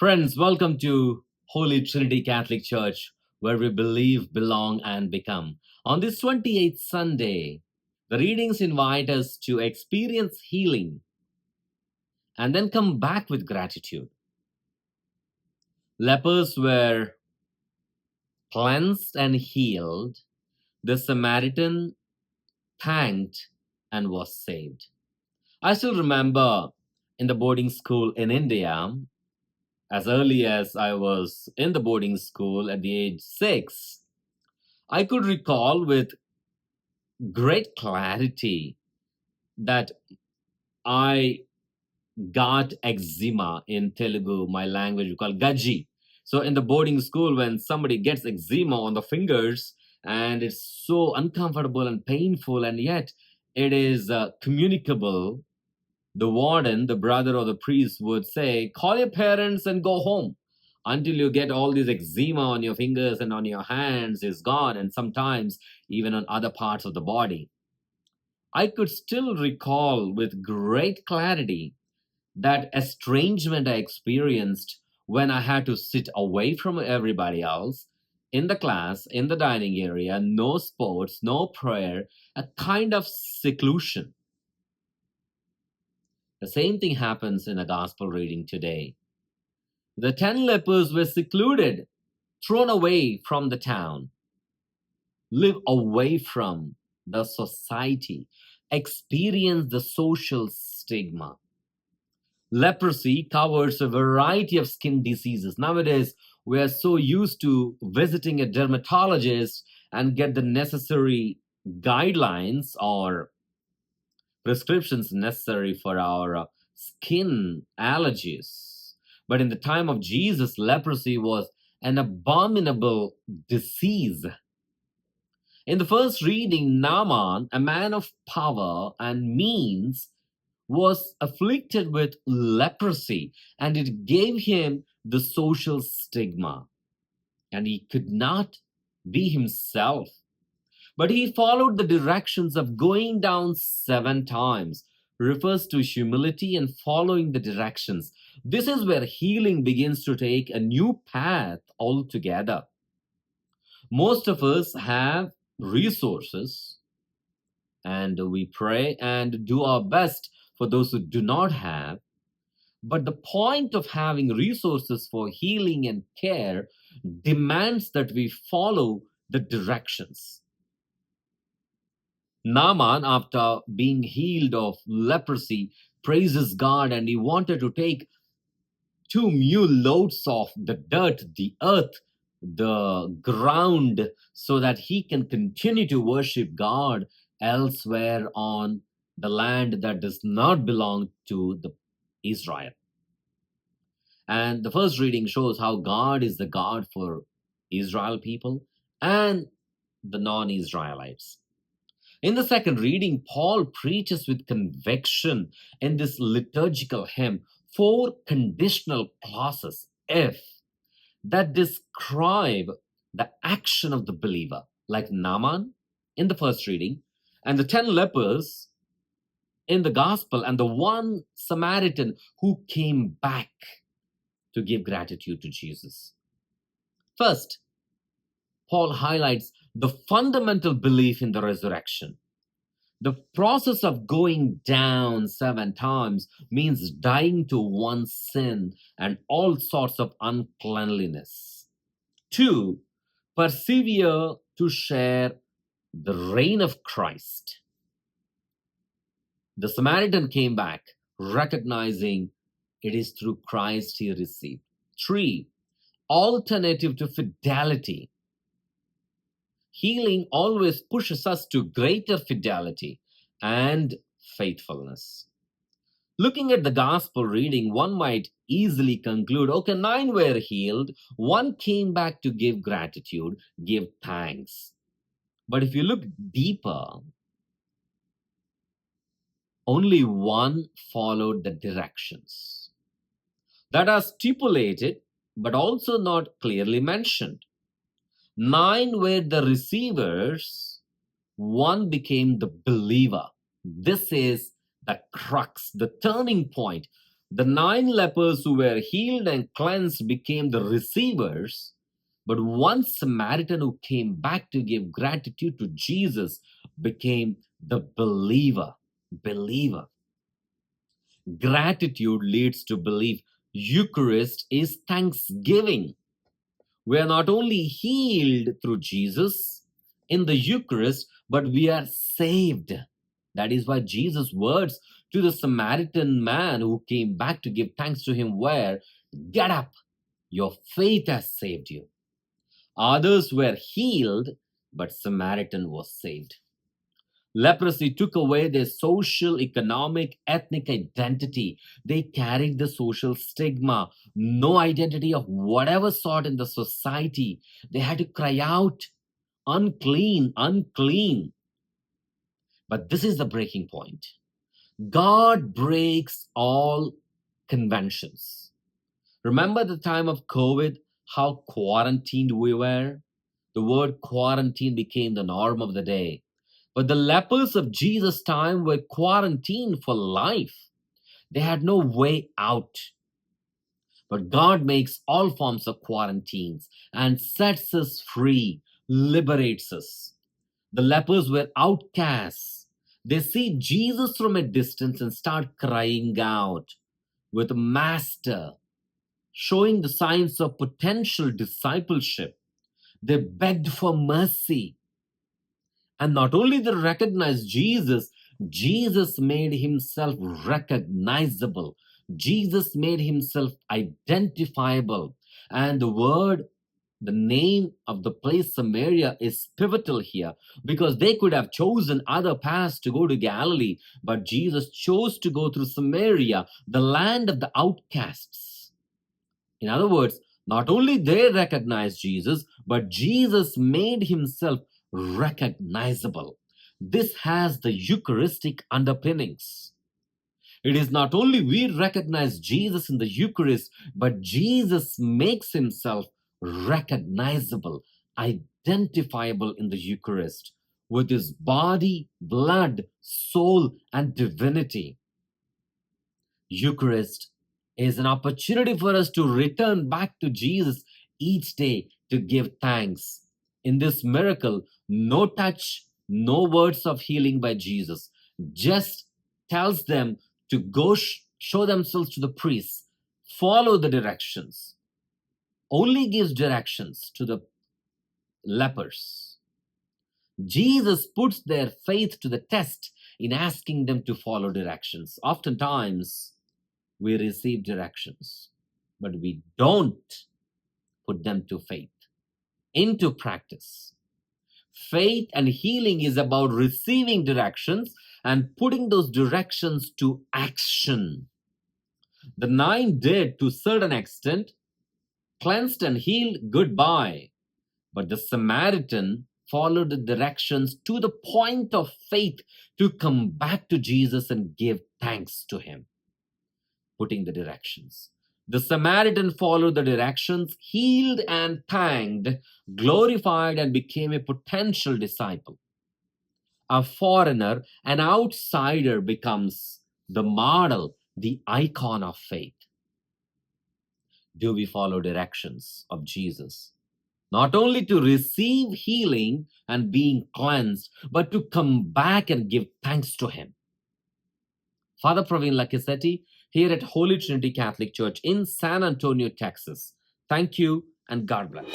Friends, welcome to Holy Trinity Catholic Church, where we believe, belong, and become. On this 28th Sunday, the readings invite us to experience healing and then come back with gratitude. Lepers were cleansed and healed. The Samaritan thanked and was saved. I still remember in the boarding school in India, as early as I was in the boarding school at the age 6, I could recall with great clarity that I got eczema. In Telugu, my language, we call gaji. So in the boarding school, when somebody gets eczema on the fingers and it's so uncomfortable and painful, and yet it is communicable, the warden, the brother or the priest would say, call your parents and go home until you get all this eczema on your fingers and on your hands is gone, and sometimes even on other parts of the body. I could still recall with great clarity that estrangement I experienced when I had to sit away from everybody else in the class, in the dining area, no sports, no prayer, a kind of seclusion. The same thing happens in a gospel reading today. The 10 lepers were secluded, thrown away from the town, live away from the society, experience the social stigma. Leprosy covers a variety of skin diseases. Nowadays, we are so used to visiting a dermatologist and get the necessary guidelines or prescriptions necessary for our skin allergies. But in the time of Jesus, leprosy was an abominable disease. In the first reading, Naaman, a man of power and means, was afflicted with leprosy, and it gave him the social stigma, and he could not be himself. But he followed the directions of going down 7 times, refers to humility and following the directions. This is where healing begins to take a new path altogether. Most of us have resources, and we pray and do our best for those who do not have. But the point of having resources for healing and care demands that we follow the directions. Naaman, after being healed of leprosy, praises God, and he wanted to take 2 mule loads of the dirt, the earth, the ground, so that he can continue to worship God elsewhere on the land that does not belong to the Israel. And the first reading shows how God is the God for Israel people and the non-Israelites. In the second reading, Paul preaches with conviction in this liturgical hymn 4 conditional clauses, if, that describe the action of the believer, like Naaman in the first reading, and the 10 lepers in the gospel, and the one Samaritan who came back to give gratitude to Jesus. First, Paul highlights the fundamental belief in the resurrection. The process of going down 7 times means dying to one's sin and all sorts of uncleanliness. 2, persevere to share the reign of Christ. The Samaritan came back, recognizing it is through Christ he received. 3, alternative to fidelity. Healing always pushes us to greater fidelity and faithfulness. Looking at the gospel reading, one might easily conclude, okay, 9 were healed, 1 came back to give gratitude, give thanks. But if you look deeper, only 1 followed the directions that are stipulated but also not clearly mentioned. 9 were the receivers, 1 became the believer. This is the crux, the turning point. The 9 lepers who were healed and cleansed became the receivers, but one Samaritan who came back to give gratitude to Jesus became the believer. Believer. Gratitude leads to belief. Eucharist is thanksgiving. We are not only healed through Jesus in the Eucharist, but we are saved. That is why Jesus' words to the Samaritan man who came back to give thanks to him were, "Get up, your faith has saved you." Others were healed, but Samaritan was saved. Leprosy took away their social, economic, ethnic identity. They carried the social stigma, no identity of whatever sort in the society. They had to cry out, "Unclean, unclean." But this is the breaking point. God breaks all conventions. Remember the time of COVID, how quarantined we were? The word quarantine became the norm of the day. But the lepers of Jesus' time were quarantined for life. They had no way out. But God makes all forms of quarantines and sets us free, liberates us. The lepers were outcasts. They see Jesus from a distance and start crying out with Master, showing the signs of potential discipleship. They begged for mercy. And not only they recognized Jesus, Jesus made himself recognizable. Jesus made himself identifiable. And the name of the place Samaria is pivotal here because they could have chosen other paths to go to Galilee, but Jesus chose to go through Samaria, the land of the outcasts. In other words, not only they recognized Jesus, but Jesus made himself recognizable. This has the Eucharistic underpinnings. It is not only we recognize Jesus in the Eucharist, but Jesus makes himself recognizable, identifiable in the Eucharist with his body, blood, soul, and divinity. Eucharist is an opportunity for us to return back to Jesus each day to give thanks. In this miracle, no touch, no words of healing by Jesus, just tells them to go show themselves to the priests, follow the directions, only gives directions to the lepers. Jesus puts their faith to the test in asking them to follow directions. Oftentimes, we receive directions, but we don't put them to faith, into practice. Faith and healing is about receiving directions and putting those directions to action. The 9 did to a certain extent, cleansed and healed, goodbye. But the Samaritan followed the directions to the point of faith to come back to Jesus and give thanks to him, putting the directions. The Samaritan followed the directions, healed and thanked, glorified, and became a potential disciple. A foreigner, an outsider becomes the model, the icon of faith. Do we follow directions of Jesus? Not only to receive healing and being cleansed, but to come back and give thanks to him. Father Praveen Lakisetti, here at Holy Trinity Catholic Church in San Antonio, Texas. Thank you and God bless.